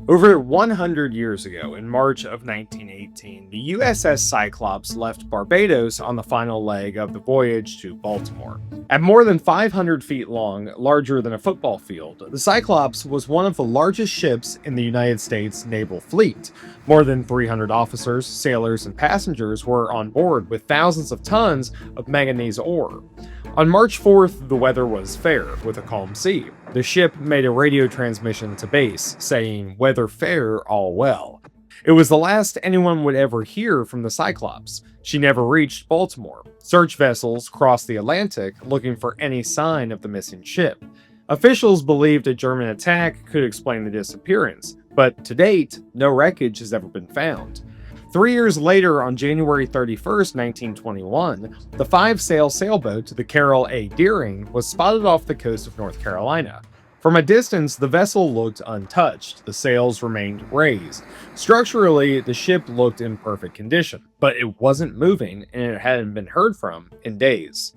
Over 100 years ago, in March of 1918, the USS Cyclops left Barbados on the final leg of the voyage to Baltimore. At more than 500 feet long, larger than a football field, the Cyclops was one of the largest ships in the United States naval fleet. More than 300 officers, sailors, and passengers were on board with thousands of tons of manganese ore. On March 4th, the weather was fair, with a calm sea. The ship made a radio transmission to base, saying, "Weather fair, all well." It was the last anyone would ever hear from the Cyclops. She never reached Baltimore. Search vessels crossed the Atlantic looking for any sign of the missing ship. Officials believed a German attack could explain the disappearance, but to date, no wreckage has ever been found. 3 years later, on January 31st, 1921, the five-sail sailboat, the Carroll Deering, was spotted off the coast of North Carolina. From a distance, the vessel looked untouched. The sails remained raised. Structurally, the ship looked in perfect condition, but it wasn't moving and it hadn't been heard from in days.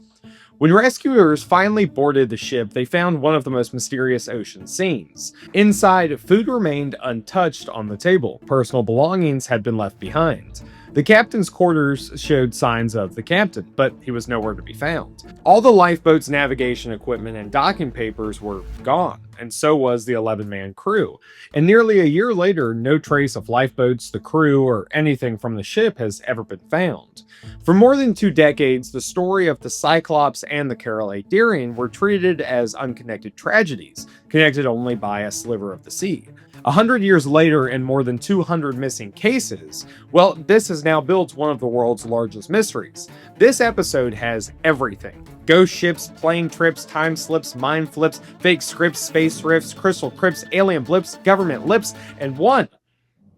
When rescuers finally boarded the ship, they found one of the most mysterious ocean scenes. Inside, food remained untouched on the table. Personal belongings had been left behind. The captain's quarters showed signs of the captain, but he was nowhere to be found. All the lifeboat's navigation equipment and docking papers were gone, and so was the 11-man crew. And nearly a year later, no trace of lifeboats, the crew, or anything from the ship has ever been found. For more than 2 decades, the story of the Cyclops and the Carroll Deering were treated as unconnected tragedies, connected only by a sliver of the sea. 100 years later and more than 200 missing cases, well, this has now built one of the world's largest mysteries. This episode has everything. Ghost ships, plane trips, time slips, mind flips, fake scripts, space rifts, crystal crypts, alien blips, government lips, and one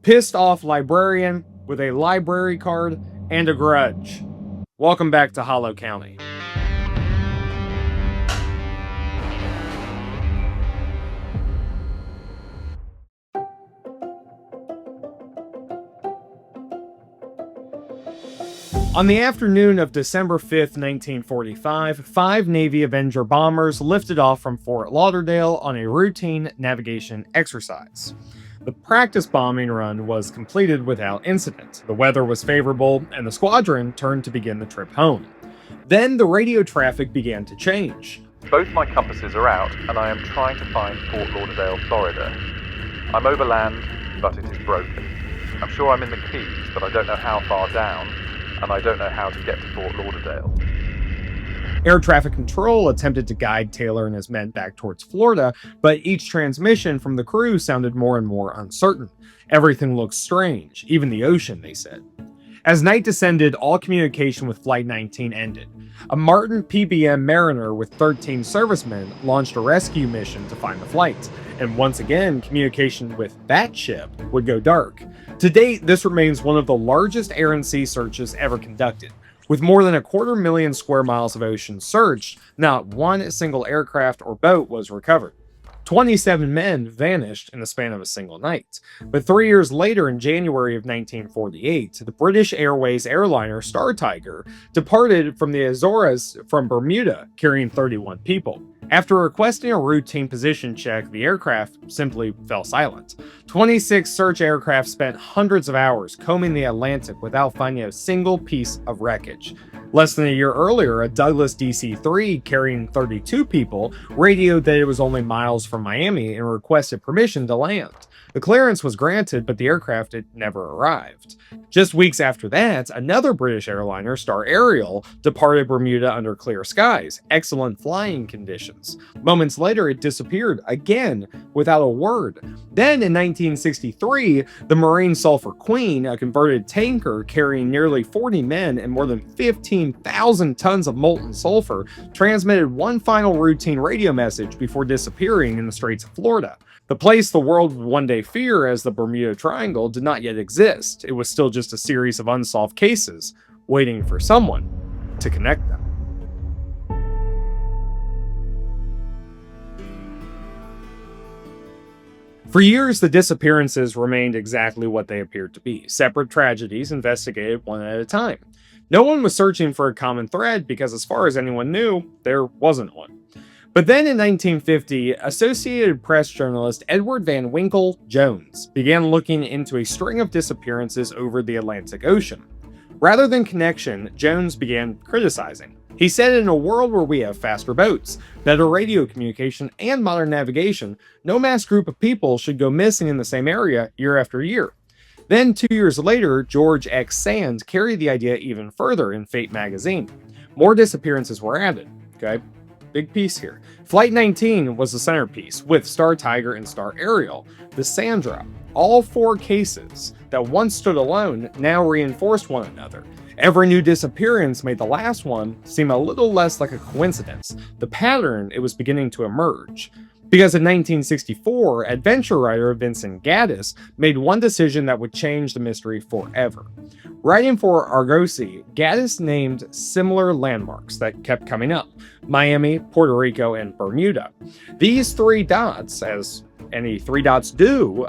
pissed off librarian with a library card and a grudge. Welcome back to Hollow County. On the afternoon of December 5th, 1945, 5 Navy Avenger bombers lifted off from Fort Lauderdale on a routine navigation exercise. The practice bombing run was completed without incident. The weather was favorable, and the squadron turned to begin the trip home. Then the radio traffic began to change. Both my compasses are out, and I am trying to find Fort Lauderdale, Florida. I'm over land, but it is broken. I'm sure I'm in the Keys, but I don't know how far down, and I don't know how to get to Fort Lauderdale. Air traffic control attempted to guide Taylor and his men back towards Florida, but each transmission from the crew sounded more and more uncertain. Everything looked strange, even the ocean, they said. As night descended, all communication with Flight 19 ended. A Martin PBM Mariner with 13 servicemen launched a rescue mission to find the flight, and once again, communication with that ship would go dark. To date, this remains one of the largest air and sea searches ever conducted. With more than 250,000 square miles of ocean searched, not one single aircraft or boat was recovered. 27 men vanished in the span of a single night. But 3 years later, in January of 1948, the British Airways airliner Star Tiger departed from the Azores from Bermuda, carrying 31 people. After requesting a routine position check, the aircraft simply fell silent. 26 search aircraft spent hundreds of hours combing the Atlantic without finding a single piece of wreckage. Less than a year earlier, a Douglas DC-3 carrying 32 people radioed that it was only miles from Miami and requested permission to land. The clearance was granted, but the aircraft had never arrived. Just weeks after that, another British airliner, Star Ariel, departed Bermuda under clear skies, excellent flying conditions. Moments later, it disappeared again without a word. Then in 1963, the Marine Sulphur Queen, a converted tanker carrying nearly 40 men and more than 15,000 tons of molten sulfur, transmitted one final routine radio message before disappearing in the Straits of Florida. The place the world would one day fear as the Bermuda Triangle did not yet exist. It was still just a series of unsolved cases, waiting for someone to connect them. For years, the disappearances remained exactly what they appeared to be, separate tragedies investigated one at a time. No one was searching for a common thread because, as far as anyone knew, there wasn't one. But then in 1950, Associated Press journalist Edward Van Winkle Jones began looking into a string of disappearances over the Atlantic Ocean. Rather than connection, Jones began criticizing. He said, in a world where we have faster boats, better radio communication, and modern navigation, no mass group of people should go missing in the same area year after year. Then 2 years later, George X. Sand carried the idea even further in Fate magazine. More disappearances were added. Okay, big piece here. Flight 19 was the centerpiece, with Star Tiger and Star Ariel, the Sandra. All 4 cases that once stood alone now reinforced one another. Every new disappearance made the last one seem a little less like a coincidence. The pattern, it was beginning to emerge. Because in 1964, adventure writer Vincent Gaddis made one decision that would change the mystery forever. Writing for Argosy, Gaddis named similar landmarks that kept coming up: Miami, Puerto Rico, and Bermuda. These 3 dots, as any 3 dots do,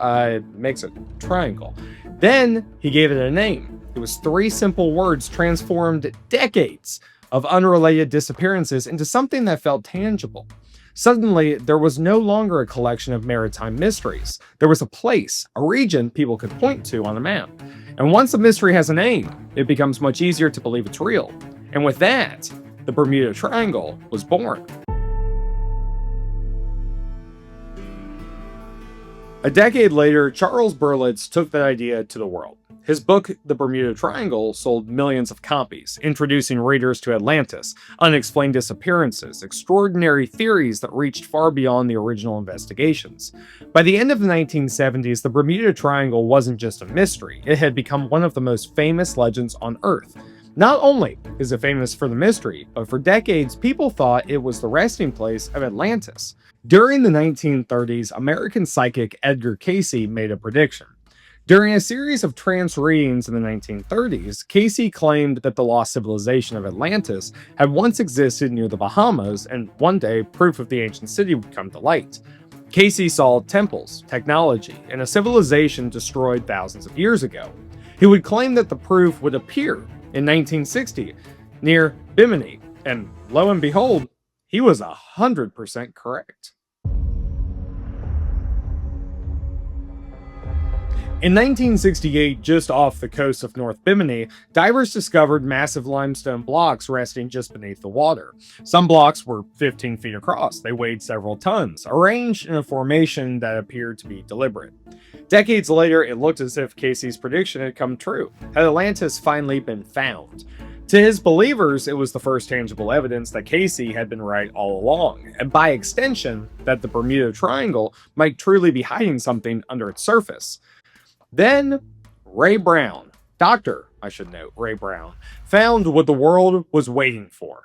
makes a triangle. Then he gave it a name. It was 3 simple words transformed decades of unrelated disappearances into something that felt tangible. Suddenly, there was no longer a collection of maritime mysteries. There was a place, a region people could point to on a map. And once a mystery has a name, it becomes much easier to believe it's real. And with that, the Bermuda Triangle was born. A decade later, Charles Berlitz took that idea to the world. His book, The Bermuda Triangle, sold millions of copies, introducing readers to Atlantis, unexplained disappearances, extraordinary theories that reached far beyond the original investigations. By the end of the 1970s, the Bermuda Triangle wasn't just a mystery, it had become one of the most famous legends on Earth. Not only is it famous for the mystery, but for decades people thought it was the resting place of Atlantis. During the 1930s, American psychic Edgar Cayce made a prediction. During a series of trance readings in the 1930s, Cayce claimed that the lost civilization of Atlantis had once existed near the Bahamas, and one day proof of the ancient city would come to light. Cayce saw temples, technology, and a civilization destroyed thousands of years ago. He would claim that the proof would appear in 1960 near Bimini, and lo and behold, he was 100% correct. In 1968, just off the coast of North Bimini, divers discovered massive limestone blocks resting just beneath the water. Some blocks were 15 feet across. They weighed several tons, arranged in a formation that appeared to be deliberate. Decades later, it looked as if Cayce's prediction had come true. Had Atlantis finally been found? To his believers, it was the first tangible evidence that Cayce had been right all along, and by extension, that the Bermuda Triangle might truly be hiding something under its surface. Then, Ray Brown, I should note, Ray Brown, found what the world was waiting for.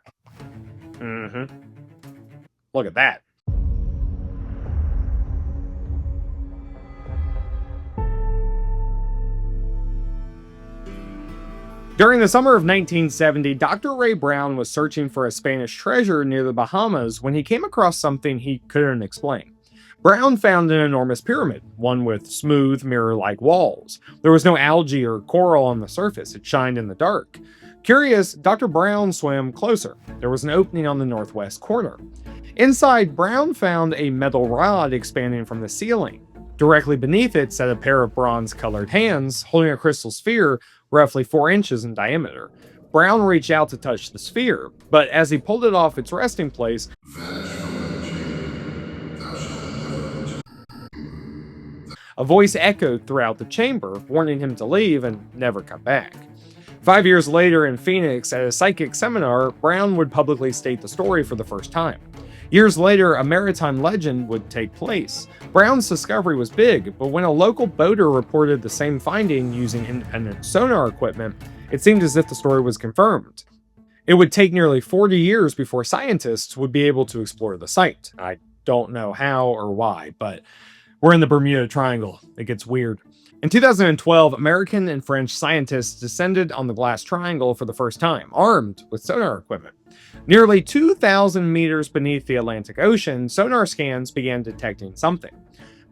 Look at that. During the summer of 1970, Dr. Ray Brown was searching for a Spanish treasure near the Bahamas when he came across something he couldn't explain. Brown found an enormous pyramid, one with smooth, mirror-like walls. There was no algae or coral on the surface, it shined in the dark. Curious, Dr. Brown swam closer. There was an opening on the northwest corner. Inside, Brown found a metal rod expanding from the ceiling. Directly beneath it sat a pair of bronze-colored hands, holding a crystal sphere roughly 4 inches in diameter. Brown reached out to touch the sphere, but as he pulled it off its resting place, a voice echoed throughout the chamber, warning him to leave and never come back. 5 years later in Phoenix, at a psychic seminar, Brown would publicly state the story for the first time. Years later, a maritime legend would take place. Brown's discovery was big, but when a local boater reported the same finding using independent sonar equipment, it seemed as if the story was confirmed. It would take nearly 40 years before scientists would be able to explore the site. I don't know how or why, but we're in the Bermuda Triangle. It gets weird. In 2012, American and French scientists descended on the glass triangle for the first time, armed with sonar equipment. Nearly 2,000 meters beneath the Atlantic Ocean, sonar scans began detecting something.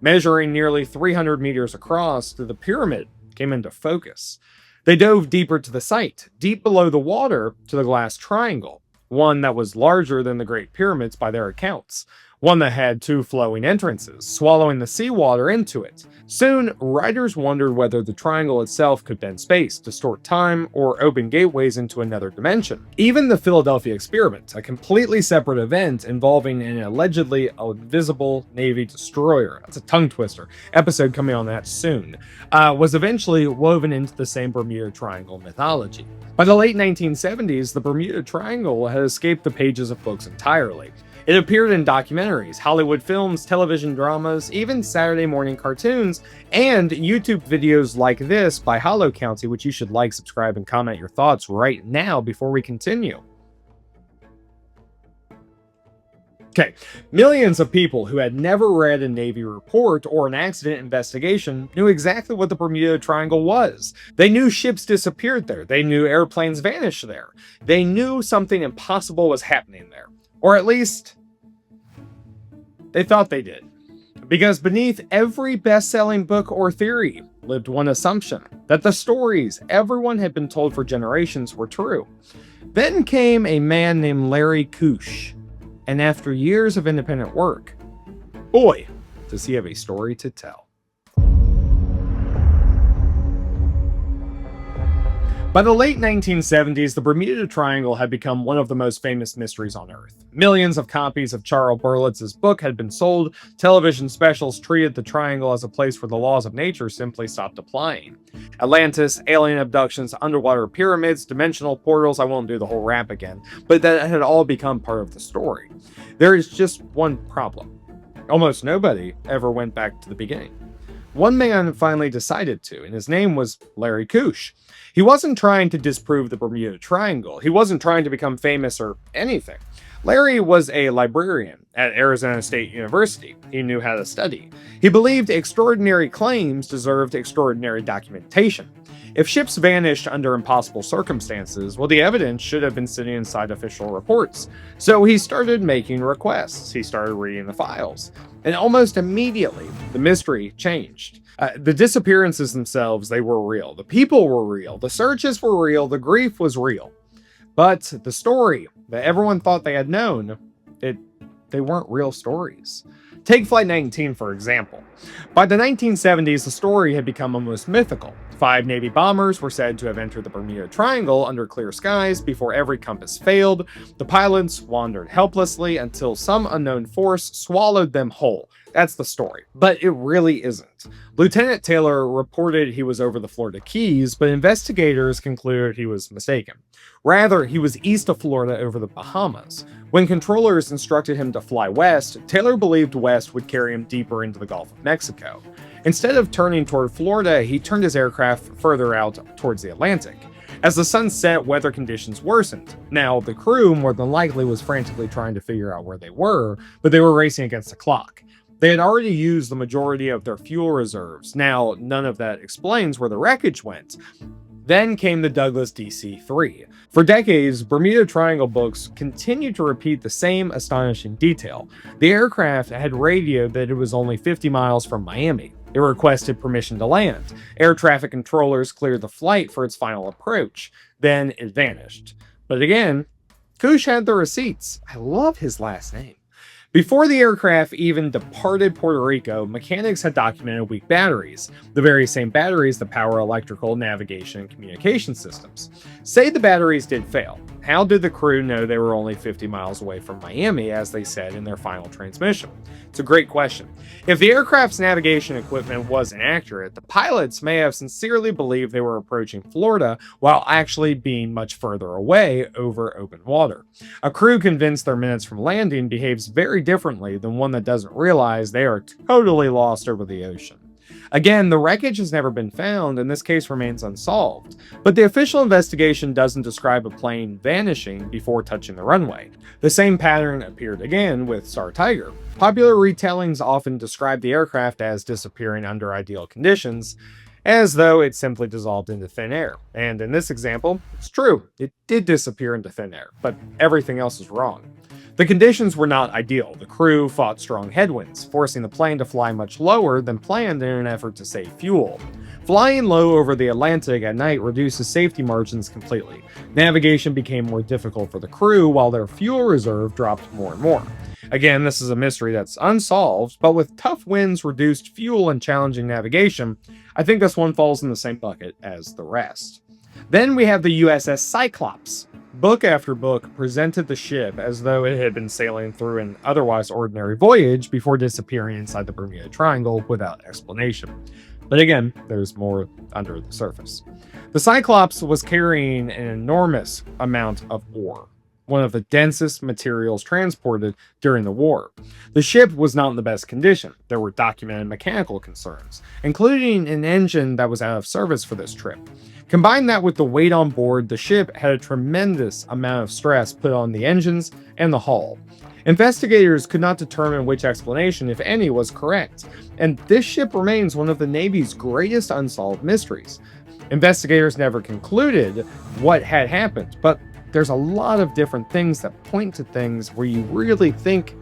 Measuring nearly 300 meters across, the pyramid came into focus. They dove deeper to the site, deep below the water to the glass triangle. one that was larger than the Great Pyramids by their accounts, one that had 2 flowing entrances, swallowing the seawater into it. Soon, writers wondered whether the triangle itself could bend space, distort time, or open gateways into another dimension. Even the Philadelphia experiment, a completely separate event involving an allegedly invisible Navy destroyer, that's a tongue twister, episode coming on that soon, was eventually woven into the same Bermuda Triangle mythology. By the late 1970s, the Bermuda Triangle had escaped the pages of books entirely. It appeared in documentaries, Hollywood films, television dramas, even Saturday morning cartoons, and YouTube videos like this by Hollow County, which you should like, subscribe, and comment your thoughts right now before we continue. Okay, millions of people who had never read a Navy report or an accident investigation knew exactly what the Bermuda Triangle was. They knew ships disappeared there. They knew airplanes vanished there. They knew something impossible was happening there. Or at least, they thought they did. Because beneath every best-selling book or theory lived one assumption, that the stories everyone had been told for generations were true. Then came a man named Larry Cayce, and after years of independent work, boy, does he have a story to tell. By the late 1970s, the Bermuda Triangle had become one of the most famous mysteries on Earth. Millions of copies of Charles Berlitz's book had been sold. Television specials treated the triangle as a place where the laws of nature simply stopped applying. Atlantis, alien abductions, underwater pyramids, dimensional portals, I won't do the whole rap again, but that had all become part of the story. There is just one problem. Almost nobody ever went back to the beginning. One man finally decided to, and his name was Larry Cayce. He wasn't trying to disprove the Bermuda Triangle. He wasn't trying to become famous or anything. Larry was a librarian at Arizona State University. He knew how to study. He believed extraordinary claims deserved extraordinary documentation. If ships vanished under impossible circumstances, well, the evidence should have been sitting inside official reports. So he started making requests. He started reading the files. And almost immediately, the mystery changed. The disappearances themselves, they were real. The people were real. The searches were real. The grief was real. But the story that everyone thought they had known, they weren't real stories. Take Flight 19, for example. By the 1970s, the story had become almost mythical. 5 Navy bombers were said to have entered the Bermuda Triangle under clear skies before every compass failed. The pilots wandered helplessly until some unknown force swallowed them whole. That's the story. But it really isn't. Lieutenant Taylor reported he was over the Florida Keys, but investigators concluded he was mistaken. Rather, he was east of Florida over the Bahamas. When controllers instructed him to fly west, Taylor believed west would carry him deeper into the Gulf of Mexico. Instead of turning toward Florida, he turned his aircraft further out towards the Atlantic. As the sun set, weather conditions worsened. Now, the crew more than likely was frantically trying to figure out where they were, but they were racing against the clock. They had already used the majority of their fuel reserves. Now, none of that explains where the wreckage went. Then came the Douglas DC-3. For decades, Bermuda Triangle books continued to repeat the same astonishing detail. The aircraft had radioed that it was only 50 miles from Miami. It requested permission to land. Air traffic controllers cleared the flight for its final approach. Then it vanished. But again, Cayce had the receipts. I love his last name. Before the aircraft even departed Puerto Rico, mechanics had documented weak batteries, the very same batteries that power electrical, navigation, and communication systems. Say the batteries did fail. How did the crew know they were only 50 miles away from Miami, as they said in their final transmission? It's a great question. If the aircraft's navigation equipment was inaccurate, the pilots may have sincerely believed they were approaching Florida while actually being much further away over open water. A crew convinced they're minutes from landing behaves very differently than one that doesn't realize they are totally lost over the ocean. Again, the wreckage has never been found, and this case remains unsolved. But the official investigation doesn't describe a plane vanishing before touching the runway. The same pattern appeared again with Star Tiger. Popular retellings often describe the aircraft as disappearing under ideal conditions, as though it simply dissolved into thin air. And in this example, it's true, it did disappear into thin air, but everything else is wrong. The conditions were not ideal. The crew fought strong headwinds, forcing the plane to fly much lower than planned in an effort to save fuel. Flying low over the Atlantic at night reduces safety margins completely. Navigation became more difficult for the crew, while their fuel reserve dropped more and more. Again, this is a mystery that's unsolved, but with tough winds, reduced fuel, and challenging navigation, I think this one falls in the same bucket as the rest. Then we have the USS Cyclops. Book after book presented the ship as though it had been sailing through an otherwise ordinary voyage before disappearing inside the Bermuda Triangle without explanation. But again, there's more under the surface. The Cyclops was carrying an enormous amount of ore, one of the densest materials transported during the war. The ship was not in the best condition. There were documented mechanical concerns, including an engine that was out of service for this trip. Combine that with the weight on board, the ship had a tremendous amount of stress put on the engines and the hull. Investigators could not determine which explanation, if any, was correct, and this ship remains one of the Navy's greatest unsolved mysteries. Investigators never concluded what had happened, but there's a lot of different things that point to things where you really think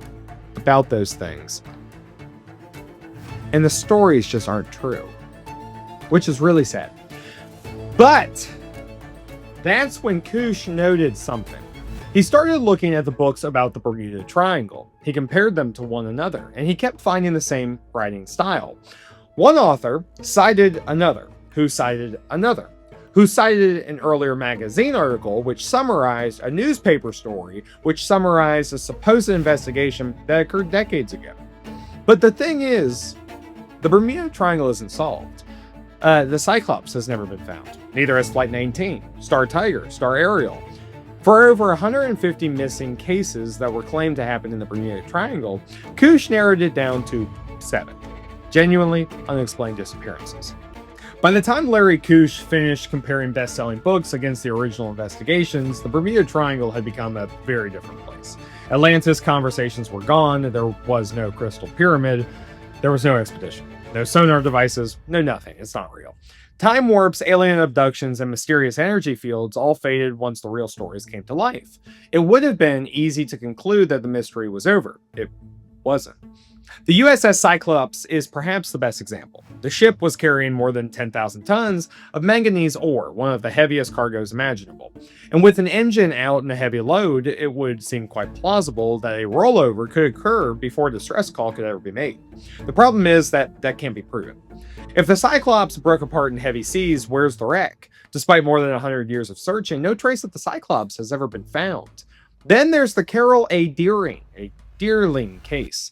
about those things. And the stories just aren't true, which is really sad. But that's when Cayce noted something. He started looking at the books about the Bermuda Triangle. He compared them to one another, and he kept finding the same writing style. One author cited another, who cited another, who cited an earlier magazine article which summarized a newspaper story which summarized a supposed investigation that occurred decades ago. But the thing is, the Bermuda Triangle isn't solved. The Cyclops has never been found. Neither has Flight 19, Star Tiger, Star Ariel. For over 150 missing cases that were claimed to happen in the Bermuda Triangle, Cayce narrowed it down to 7 genuinely unexplained disappearances. By the time Larry Cayce finished comparing best-selling books against the original investigations, the Bermuda Triangle had become a very different place. Atlantis conversations were gone, there was no crystal pyramid, there was no expedition, no sonar devices, no nothing, it's not real. Time warps, alien abductions, and mysterious energy fields all faded once the real stories came to life. It would have been easy to conclude that the mystery was over. It wasn't. The USS Cyclops is perhaps the best example. The ship was carrying more than 10,000 tons of manganese ore, one of the heaviest cargoes imaginable. And with an engine out and a heavy load, it would seem quite plausible that a rollover could occur before a distress call could ever be made. The problem is that can't be proven. If the Cyclops broke apart in heavy seas, where's the wreck? Despite more than 100 years of searching, no trace of the Cyclops has ever been found. Then there's the Carroll a Deerling case.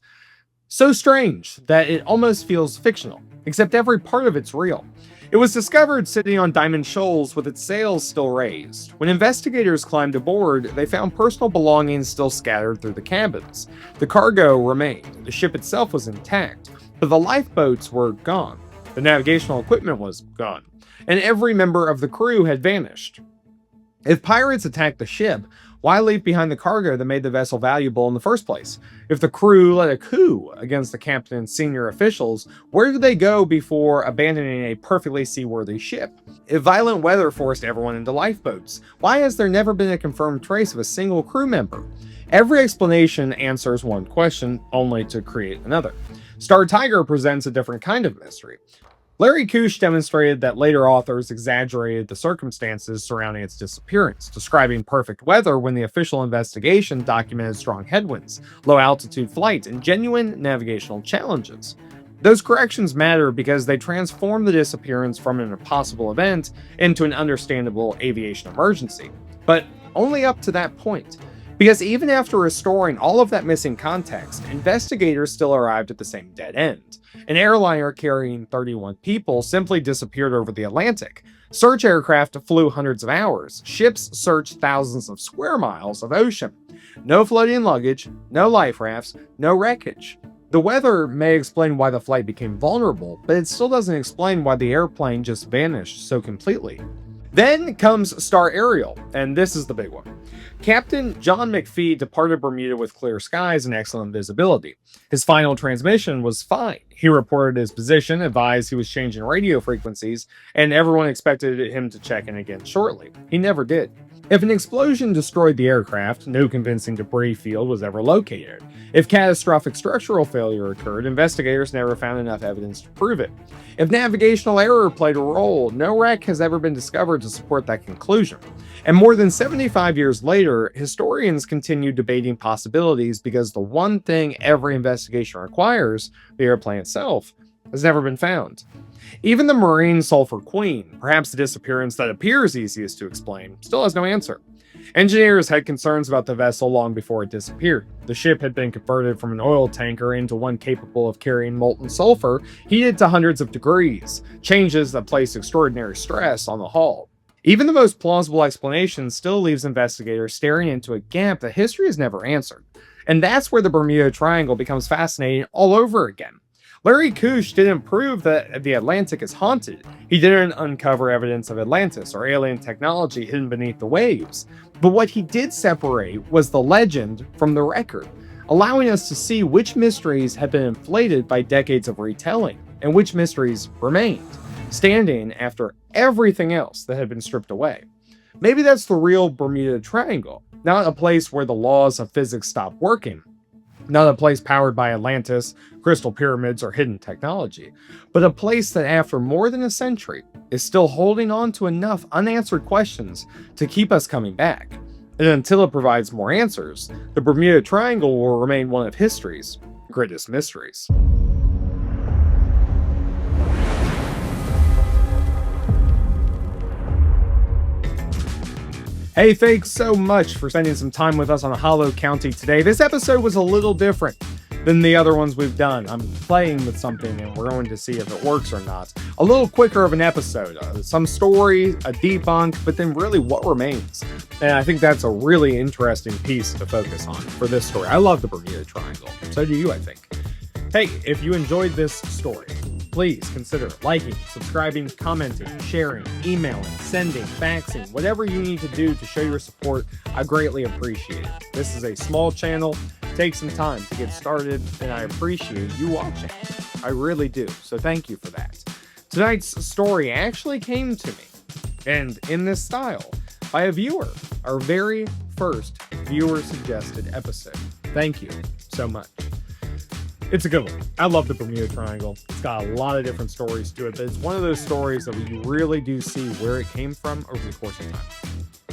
So strange that it almost feels fictional, except every part of it's real. It was discovered sitting on Diamond Shoals with its sails still raised. When investigators climbed aboard, they found personal belongings still scattered through the cabins. The cargo remained, the ship itself was intact, but the lifeboats were gone. The navigational equipment was gone, and every member of the crew had vanished. If pirates attacked the ship, why leave behind the cargo that made the vessel valuable in the first place? If the crew led a coup against the captain and senior officials, where did they go before abandoning a perfectly seaworthy ship? If violent weather forced everyone into lifeboats, why has there never been a confirmed trace of a single crew member? Every explanation answers one question, only to create another. Star Tiger presents a different kind of mystery. Larry Cayce demonstrated that later authors exaggerated the circumstances surrounding its disappearance, describing perfect weather when the official investigation documented strong headwinds, low-altitude flight, and genuine navigational challenges. Those corrections matter because they transform the disappearance from an impossible event into an understandable aviation emergency. But only up to that point. Because even after restoring all of that missing context, investigators still arrived at the same dead end. An airliner carrying 31 people simply disappeared over the Atlantic. Search aircraft flew hundreds of hours. Ships searched thousands of square miles of ocean. No floating luggage, no life rafts, no wreckage. The weather may explain why the flight became vulnerable, but it still doesn't explain why the airplane just vanished so completely. Then comes Star Ariel, and this is the big one. Captain John McPhee departed Bermuda with clear skies and excellent visibility. His final transmission was fine. He reported his position, advised he was changing radio frequencies, and everyone expected him to check in again shortly. He never did. If an explosion destroyed the aircraft, no convincing debris field was ever located. If catastrophic structural failure occurred, investigators never found enough evidence to prove it. If navigational error played a role, no wreck has ever been discovered to support that conclusion. And more than 75 years later, historians continue debating possibilities because the one thing every investigation requires, the airplane itself, has never been found. Even the Marine Sulphur Queen, perhaps the disappearance that appears easiest to explain, still has no answer. Engineers had concerns about the vessel long before it disappeared. The ship had been converted from an oil tanker into one capable of carrying molten sulfur, heated to hundreds of degrees, changes that placed extraordinary stress on the hull. Even the most plausible explanation still leaves investigators staring into a gap that history has never answered. And that's where the Bermuda Triangle becomes fascinating all over again. Larry Kusch didn't prove that the Atlantic is haunted. He didn't uncover evidence of Atlantis or alien technology hidden beneath the waves. But what he did separate was the legend from the record, allowing us to see which mysteries had been inflated by decades of retelling and which mysteries remained, standing after everything else that had been stripped away. Maybe that's the real Bermuda Triangle, not a place where the laws of physics stop working, not a place powered by Atlantis, crystal pyramids, or hidden technology, but a place that after more than a century is still holding on to enough unanswered questions to keep us coming back. And until it provides more answers, the Bermuda Triangle will remain one of history's greatest mysteries. Hey, thanks so much for spending some time with us on Hollow County today. This episode was a little different than the other ones we've done. I'm playing with something and we're going to see if it works or not. A little quicker of an episode, some story, a debunk, but then really what remains. And I think that's a really interesting piece to focus on for this story. I love the Bermuda Triangle. So do you, I think. Hey, if you enjoyed this story, please consider liking, subscribing, commenting, sharing, emailing, sending, faxing, whatever you need to do to show your support. I greatly appreciate it. This is a small channel. Take some time to get started, and I appreciate you watching. I really do. So thank you for that. Tonight's story actually came to me, and in this style, by a viewer. Our very first viewer-suggested episode. Thank you so much. It's a good one. I love the Bermuda Triangle. It's got a lot of different stories to it, but it's one of those stories that you really do see where it came from over the course of time.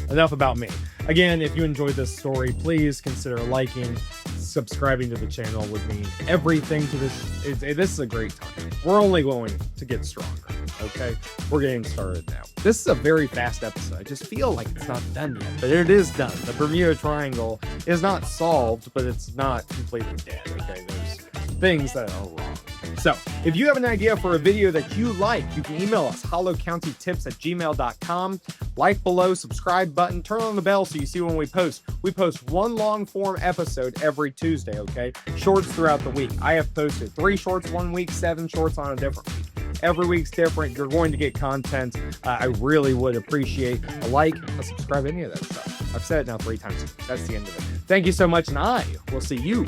Enough about me. Again, if you enjoyed this story, please consider liking, subscribing to the channel would mean everything to this. This is a great time. We're only going to get stronger, okay? We're getting started now. This is a very fast episode. I just feel like it's not done yet, but it is done. The Bermuda Triangle is not solved, but it's not completely dead, okay? There's things that are wrong. So, if you have an idea for a video that you like, you can email us, hollowcountytips@gmail.com. Like below, subscribe button, turn on the bell so you see when we post. We post one long form episode every Tuesday, okay? Shorts throughout the week. I have posted 3 shorts one week, 7 shorts on a different week. Every week's different. You're going to get content. I really would appreciate a like, a subscribe, any of that stuff. I've said it now 3 times. That's the end of it. Thank you so much, and I will see you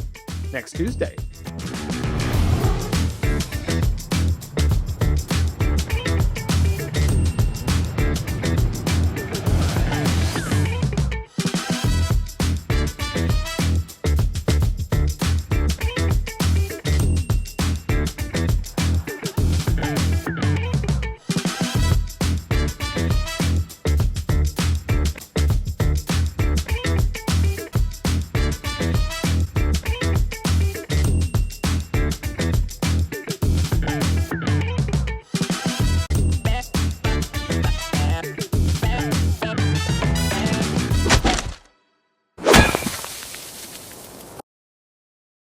next Tuesday.